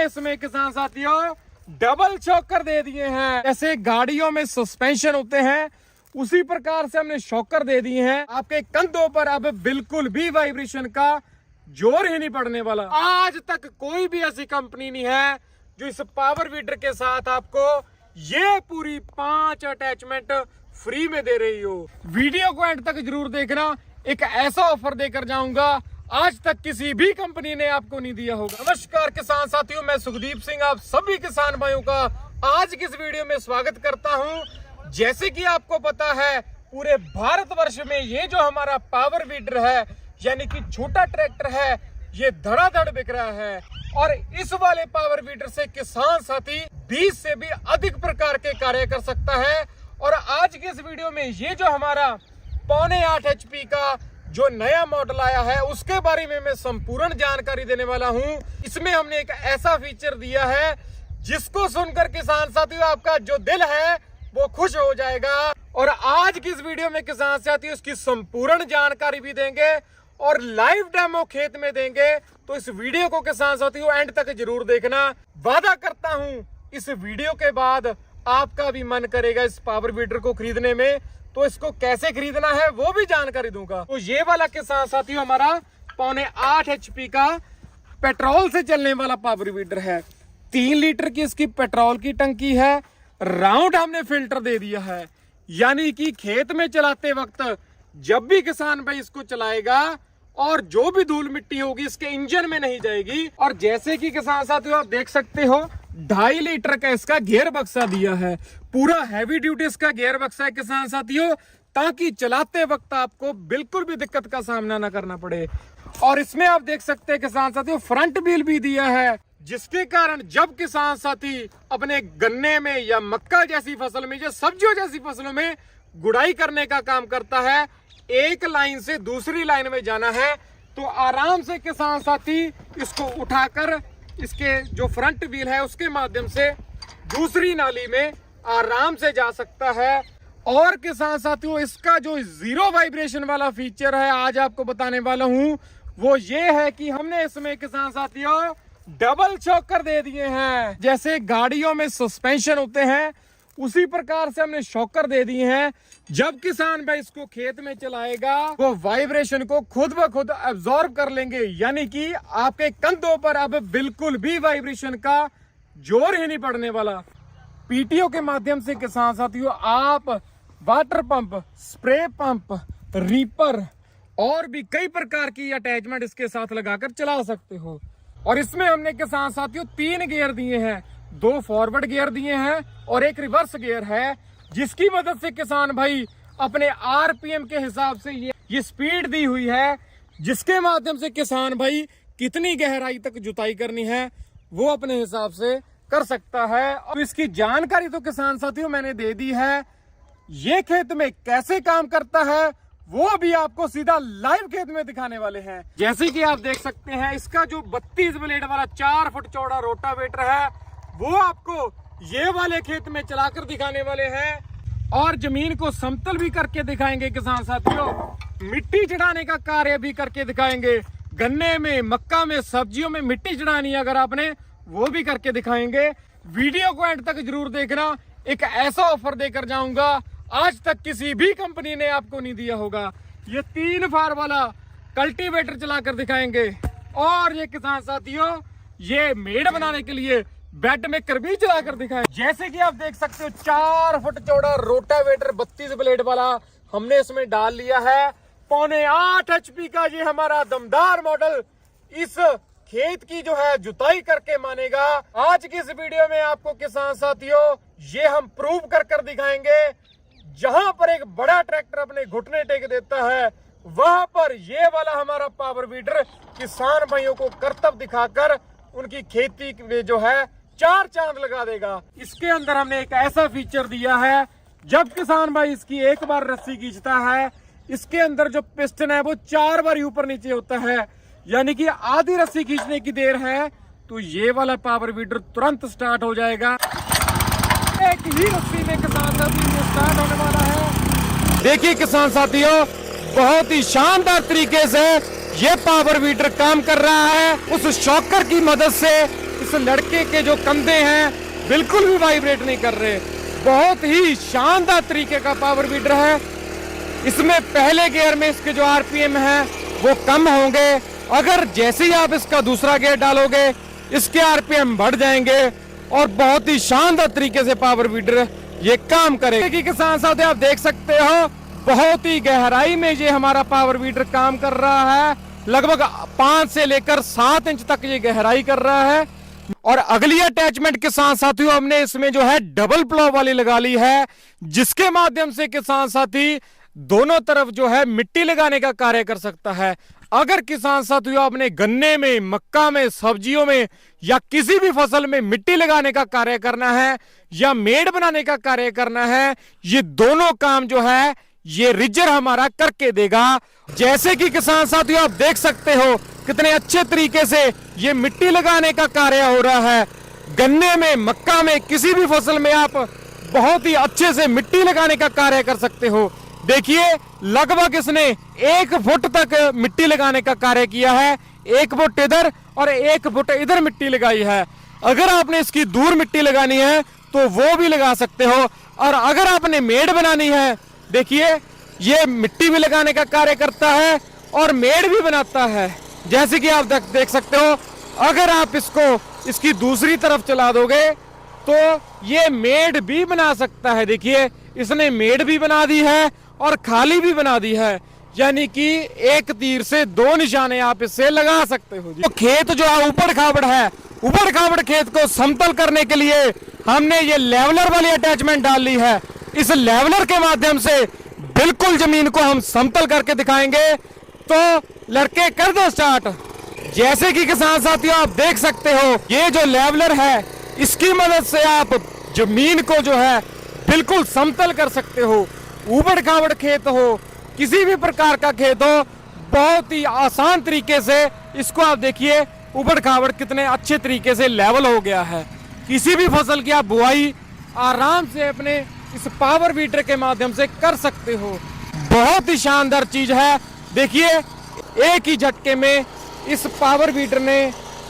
हमने इसमें किसान साथियों डबल शॉकर दे दिए हैं। जैसे गाड़ियों में सस्पेंशन होते हैं उसी प्रकार से हमने शॉकर दे दिए हैं। आपके कंधों पर अब बिल्कुल भी वाइब्रेशन का जोर ही नहीं पड़ने वाला। आज तक कोई भी ऐसी कंपनी नहीं है जो इस पावर वीडर के साथ आपको ये पूरी 5 अटैचमेंट फ्री में दे रही हो। वीडियो को एंड तक जरूर देखना, एक ऐसा ऑफर देकर जाऊंगा आज तक किसी भी कंपनी ने आपको नहीं दिया होगा। नमस्कार किसान साथियों, मैं सुखदीप सिंह आप सभी किसान भाइयों का आज की इस वीडियो में स्वागत करता हूं। जैसे कि आपको पता है पूरे भारतवर्ष में ये जो हमारा पावर वीडर है यानी कि छोटा ट्रैक्टर है ये धड़ाधड़ बिक रहा है और इस वाले पावर वीडर से किसान साथी 20 से भी अधिक प्रकार के कार्य कर सकता है। और आज के इस वीडियो में ये जो हमारा 8.5 HP का जो नया मॉडल आया है उसके बारे में मैं संपूर्ण जानकारी देने वाला हूं। इसमें हमने एक ऐसा फीचर दिया है जिसको सुनकर किसान साथियों आपका जो दिल है वो खुश हो जाएगा। और आज की इस वीडियो में किसान साथियों उसकी संपूर्ण जानकारी भी देंगे और लाइव डेमो खेत में देंगे। तो इस वीडियो को किसान साथियों एंड तक जरूर देखना। वादा करता हूं इस वीडियो के बाद आपका भी मन करेगा इस पावर वीडर को खरीदने में। तो इसको कैसे खरीदना है वो भी जानकारी दूंगा। तो ये वाला किसान साथियों हमारा 8.5 HP का पेट्रोल से चलने वाला पावर वीडर है। 3 लीटर की इसकी पेट्रोल की टंकी है। राउंड हमने फिल्टर दे दिया है यानी कि खेत में चलाते वक्त जब भी किसान भाई इसको चलाएगा और जो भी धूल मिट्टी होगी इसके इंजन में नहीं जाएगी। और जैसे कि किसान साथियों आप देख सकते हो 2.5 लीटर का इसका गियर बक्सा दिया है। पूरा हैवी ड्यूटी इसका गियर बक्सा है किसान साथियों, ताकि चलाते वक्त आपको बिल्कुल भी दिक्कत का सामना ना करना पड़े। और इसमें आप देख सकते हैं किसान साथियों फ्रंट व्हील भी दिया है, जिसके कारण जब किसान साथी अपने गन्ने में या मक्का जैसी फसल में या सब्जियों जैसी फसलों में गुड़ाई करने का काम करता है, एक लाइन से दूसरी लाइन में जाना है तो आराम से किसान साथी इसको उठाकर इसके जो फ्रंट व्हील है उसके माध्यम से दूसरी नाली में आराम से जा सकता है। और किसान साथियों इसका जो 0 वाइब्रेशन वाला फीचर है आज आपको बताने वाला हूं वो ये है कि हमने इसमें किसान साथियों डबल शॉकर दे दिए हैं। जैसे गाड़ियों में सस्पेंशन होते हैं उसी प्रकार से हमने शॉकर दे दिए हैं। जब किसान भाई इसको खेत में चलाएगा वो वाइब्रेशन को खुद ब खुद एब्जॉर्ब कर लेंगे यानी कि आपके कंधों पर अब बिल्कुल भी वाइब्रेशन का जोर ही नहीं पड़ने वाला। पीटीओ के माध्यम से किसान साथियों आप water pump, spray pump, reaper और भी कई प्रकार की अटैचमेंट इसके साथ लगाकर चला सकते हो। और इसमें हमने किसान साथियों 3 गियर दिए हैं, 2 फॉरवर्ड गियर दिए हैं और एक रिवर्स गियर है, जिसकी मदद से किसान भाई अपने आरपीएम के हिसाब से ये स्पीड दी हुई है, जिसके माध्यम से किसान भाई कितनी गहराई तक जुताई करनी है वो अपने हिसाब से कर सकता है। और इसकी जानकारी तो किसान साथियों मैंने दे दी है। ये खेत में कैसे काम करता है वो भी आपको सीधा लाइव खेत में दिखाने वाले हैं। जैसे कि आप देख सकते हैं इसका जो 32 ब्लेड वाला 4 फुट चौड़ा रोटावेटर है वो आपको ये वाले खेत में चलाकर दिखाने वाले हैं और जमीन को समतल भी करके दिखाएंगे किसान साथियों। मिट्टी चढ़ाने का कार्य भी करके दिखाएंगे। गन्ने में, मक्का में, सब्जियों में मिट्टी चढ़ानी है अगर आपने वो भी करके दिखाएंगे। वीडियो को एंड तक जरूर देखना, एक ऐसा ऑफर देकर जाऊंगा आज तक किसी भी कंपनी ने आपको नहीं दिया होगा। ये 3 फार वाला कल्टीवेटर चलाकर दिखाएंगे और ये किसान साथियों ये मेड़ बनाने के लिए बेड में भी चलाकर दिखाएं। जैसे कि आप देख सकते हो 4 फुट चौड़ा रोटावेटर 32 ब्लेड वाला हमने इसमें डाल लिया है। 8.5 HP का ये हमारा दमदार मॉडल इस खेत की जो है जुताई करके मानेगा। आज की इस वीडियो में आपको किसान साथियों ये हम प्रूव कर दिखाएंगे। जहां पर एक बड़ा ट्रैक्टर अपने घुटने टेक देता है वहां पर ये वाला हमारा पावर वीडर किसान भाइयों को करतब दिखाकर उनकी खेती में जो है 4 चांद लगा देगा। इसके अंदर हमने एक ऐसा फीचर दिया है जब किसान भाई इसकी एक बार रस्सी खींचता है इसके अंदर जो पिस्टन है वो 4 बार ऊपर नीचे होता है यानी कि आधी रस्सी खींचने की देर है तो ये वाला पावर वीडर तुरंत स्टार्ट हो जाएगा। एक ही रस्सी में किसान साथियों स्टार्ट होने वाला है। देखिए किसान साथियों बहुत ही शानदार तरीके से ये पावर वीडर काम कर रहा है। उस शॉकर की मदद से इस लड़के के जो कंधे हैं बिल्कुल भी वाइब्रेट नहीं कर रहे। बहुत ही शानदार तरीके का पावर वीडर है। इसमें पहले गियर में इसके जो आरपीएम है वो कम होंगे, अगर जैसे ही आप इसका दूसरा गियर डालोगे इसके आरपीएम बढ़ जाएंगे और बहुत ही शानदार तरीके से पावर वीडर ये काम करेगा। किसान साथी आप देख सकते हो बहुत ही गहराई में ये हमारा पावर वीडर काम कर रहा है। लगभग 5 से लेकर 7 इंच तक ये गहराई कर रहा है। और अगली अटैचमेंट किसान साथियों हमने इसमें जो है डबल प्लो वाली लगा ली है, जिसके माध्यम से किसान साथी दोनों तरफ जो है मिट्टी लगाने का कार्य कर सकता है। अगर किसान साथियों आपने गन्ने में, मक्का में, सब्जियों में या किसी भी फसल में मिट्टी लगाने का कार्य करना है या मेड़ बनाने का कार्य करना है, ये दोनों काम जो है ये रिजर हमारा करके देगा। जैसे कि किसान साथियों आप देख सकते हो कितने अच्छे तरीके से ये मिट्टी लगाने का कार्य हो रहा है। गन्ने में, मक्का में, किसी भी फसल में आप बहुत ही अच्छे से मिट्टी लगाने का कार्य कर सकते हो। देखिए लगभग इसने 1 फुट तक मिट्टी लगाने का कार्य किया है। 1 फुट इधर और 1 फुट इधर मिट्टी लगाई है। अगर आपने इसकी दूर मिट्टी लगानी है तो वो भी लगा सकते हो। और अगर आपने मेड़ बनानी है, देखिए ये मिट्टी भी लगाने का कार्य करता है और मेड़ भी बनाता है। जैसे कि आप देख सकते हो, अगर आप इसकी दूसरी तरफ चला दोगे तो ये मेड़ भी बना सकता है। देखिए इसने मेड़ भी बना दी है और खाली भी बना दी है, यानी कि एक तीर से 2 निशाने आप इससे लगा सकते हो। तो खेत जो है ऊबड़ खाबड़ है, ऊबड़ खाबड़ खेत को समतल करने के लिए हमने ये लेवलर वाली अटैचमेंट डाल ली है। इस लेवलर के माध्यम से बिल्कुल जमीन को हम समतल करके दिखाएंगे। तो लड़के कर दो स्टार्ट। जैसे कि किसान साथियों आप देख सकते हो ये जो लेवलर है इसकी मदद से आप जमीन को जो है बिल्कुल समतल कर सकते हो। ऊबड़ खाबड़ खेत हो, किसी भी प्रकार का खेत हो, बहुत ही आसान तरीके से इसको आप देखिए ऊबड़ खाबड़ कितने अच्छे तरीके से लेवल हो गया है। किसी भी फसल की आप बुआई आराम से अपने इस पावर वीडर के माध्यम से कर सकते हो। बहुत ही शानदार चीज है। देखिए एक ही झटके में इस पावर वीडर ने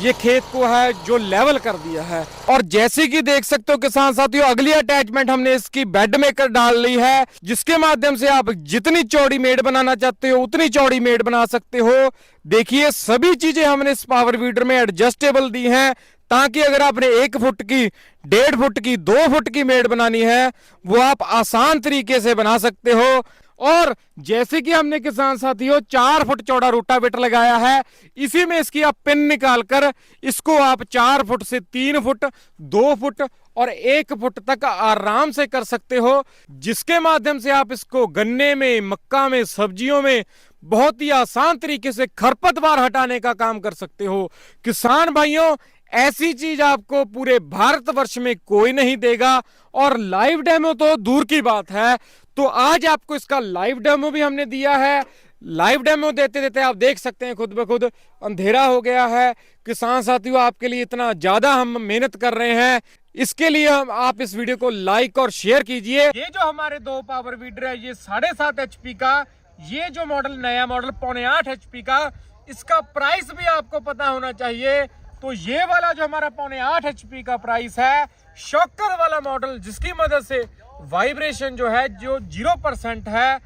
ये खेत को है जो लेवल कर दिया है। और जैसे कि देख सकते हो किसान साथियों अगली अटैचमेंट हमने इसकी बेड मेकर डाल ली है, जिसके माध्यम से आप जितनी चौड़ी मेड़ बनाना चाहते हो उतनी चौड़ी मेड़ बना सकते हो। देखिए सभी चीजें हमने इस पावर वीडर में एडजस्टेबल दी हैं, ताकि अगर आपने 1 फुट की, 1.5 फुट की, 2 फुट की मेड़ बनानी है वो आप आसान तरीके से बना सकते हो। और जैसे कि हमने किसान साथियों 4 फुट चौड़ा रोटावेटर लगाया है, इसी में इसकी आप पिन निकालकर इसको आप 4 फुट से 3 फुट, 2 फुट और 1 फुट तक आराम से कर सकते हो, जिसके माध्यम से आप इसको गन्ने में, मक्का में, सब्जियों में बहुत ही आसान तरीके से खरपतवार हटाने का काम कर सकते हो। किसान भाइयों ऐसी चीज आपको पूरे भारतवर्ष में कोई नहीं देगा। और लाइव डेमो तो दूर की बात है, तो आज आपको इसका लाइव डेमो भी हमने दिया है। लाइव डेमो देते देते आप देख सकते हैं खुद ब खुद अंधेरा हो गया है। किसान साथियों आपके लिए इतना ज्यादा हम मेहनत कर रहे हैं, इसके लिए आप इस वीडियो को लाइक और शेयर कीजिए। ये जो हमारे 2 पावर वीडर है ये 7.5 HP का, ये जो मॉडल नया मॉडल 7.5 HP का, इसका प्राइस भी आपको पता होना चाहिए। तो ये वाला जो हमारा 7.5 HP का प्राइस है, शॉकर वाला मॉडल, जिसकी मदद से वाइब्रेशन जो है जो 0% है,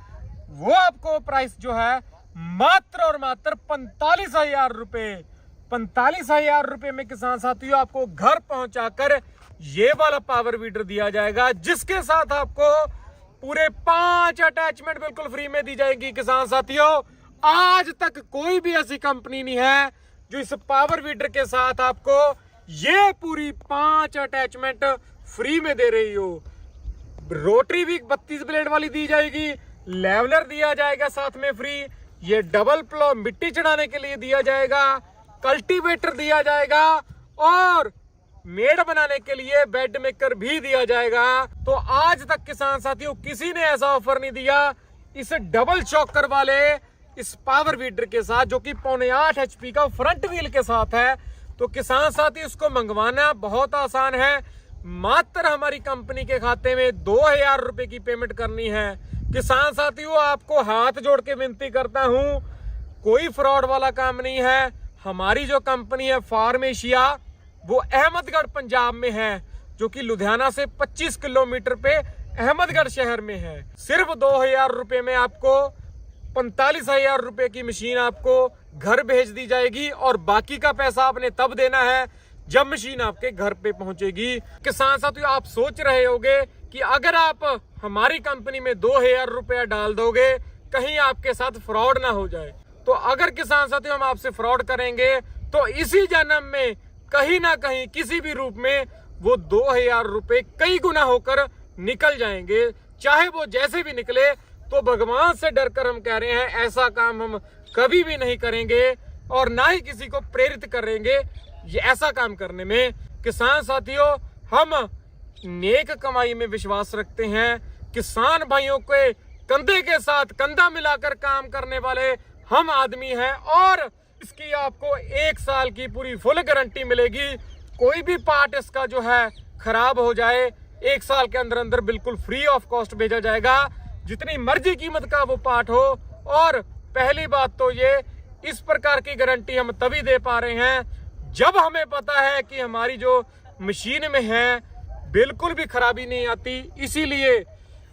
वो आपको प्राइस जो है मात्र और मात्र 45,000 रुपए। 45,000 रुपए में किसान साथियों आपको घर पहुंचाकर ये वाला पावर वीडर दिया जाएगा, जिसके साथ आपको पूरे 5 अटैचमेंट बिल्कुल फ्री में दी जाएगी। किसान साथियों आज तक कोई भी ऐसी कंपनी नहीं है जो इस पावर वीडर के साथ आपको ये पूरी 5 अटैचमेंट फ्री में दे रही हो। रोटरी भी 32 ब्लेड वाली दी जाएगी, लेवलर दिया जाएगा साथ में फ्री, ये डबल प्लो मिट्टी चढ़ाने के लिए दिया जाएगा, कल्टीवेटर दिया जाएगा और मेड़ बनाने के लिए बेड मेकर भी दिया जाएगा। तो आज तक किसान साथियों किसी ने ऐसा ऑफर नहीं दिया इस डबल चॉकर वाले इस पावर वीडर के साथ, जो कि 7.5 HP का फ्रंट व्हील के साथ है। तो किसान साथी इसको मंगवाना बहुत आसान है, मात्र हमारी कंपनी के खाते में 2,000 रुपए की पेमेंट करनी है। किसान साथियों आपको हाथ जोड़ के विनती करता हूं, कोई फ्रॉड वाला काम नहीं है। हमारी जो कंपनी है फार्मेशिया, वो अहमदगढ़ पंजाब में है, जो कि लुधियाना से 25 किलोमीटर पे अहमदगढ़ शहर में है। सिर्फ 2000 रुपए में आपको 45,000 रुपए की मशीन आपको घर भेज दी जाएगी और बाकी का पैसा आपने तब देना है जब मशीन आपके घर पे पहुंचेगी। किसान साथियों, आप सोच रहे होंगे कि अगर आप हमारी कंपनी में 2000 रुपया डाल दोगे कहीं आपके साथ फ्रॉड ना हो जाए। तो अगर किसान साथियों हम आपसे फ्रॉड करेंगे तो इसी जन्म में कहीं ना कहीं किसी भी रूप में वो 2000 रुपए कई गुना होकर निकल जाएंगे। चाहे वो जैसे भी निकले, तो भगवान से डरकर हम कह रहे हैं ऐसा काम हम कभी भी नहीं करेंगे और ना ही किसी को प्रेरित करेंगे ये ऐसा काम करने में। किसान साथियों, हम नेक कमाई में विश्वास रखते हैं। किसान भाइयों के कंधे के साथ कंधा मिलाकर काम करने वाले हम आदमी हैं और इसकी आपको 1 साल की पूरी फुल गारंटी मिलेगी। कोई भी पार्ट इसका जो है खराब हो जाए 1 साल के अंदर अंदर बिल्कुल फ्री ऑफ कॉस्ट भेजा जाएगा, जितनी मर्जी कीमत का वो पार्ट हो। और पहली बात तो ये, इस प्रकार की गारंटी हम तभी दे पा रहे हैं जब हमें पता है कि हमारी जो मशीन में है बिल्कुल भी खराबी नहीं आती। इसीलिए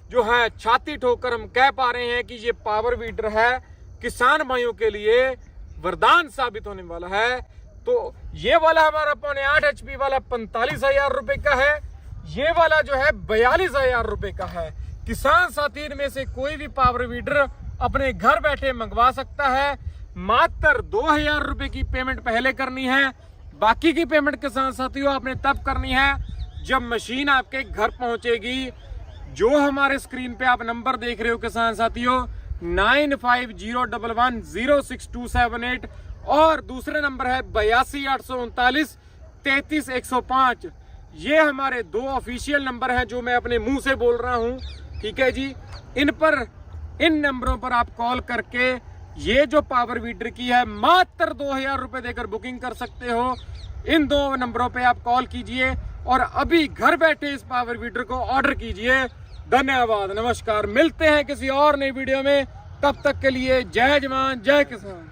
जो है छाती ठोकर हम कह पा रहे हैं कि ये पावर वीडर है किसान भाइयों के लिए वरदान साबित होने वाला है। तो ये वाला हमारा 0.8 HP वाला 45,000 रुपए का है, ये वाला जो है 42,000 रुपए का है। किसान साथी में से कोई भी पावर वीडर अपने घर बैठे मंगवा सकता है। मात्र 2000 रुपए की पेमेंट पहले करनी है, बाकी की पेमेंट किसान साथियों आपने तब करनी है जब मशीन आपके घर पहुंचेगी। जो हमारे स्क्रीन पे आप नंबर देख रहे हो किसान साथियों 9501106278 और दूसरे नंबर है 82,839,33,105। ये हमारे 2 ऑफिशियल नंबर हैं जो मैं अपने मुंह से बोल रहा हूं, ठीक है जी। इन नंबरों पर आप कॉल करके ये जो पावर वीडर की है मात्र 2000 रुपए देकर बुकिंग कर सकते हो। इन 2 नंबरों पे आप कॉल कीजिए और अभी घर बैठे इस पावर वीडर को ऑर्डर कीजिए। धन्यवाद, नमस्कार, मिलते हैं किसी और नई वीडियो में। तब तक के लिए जय जवान जय किसान।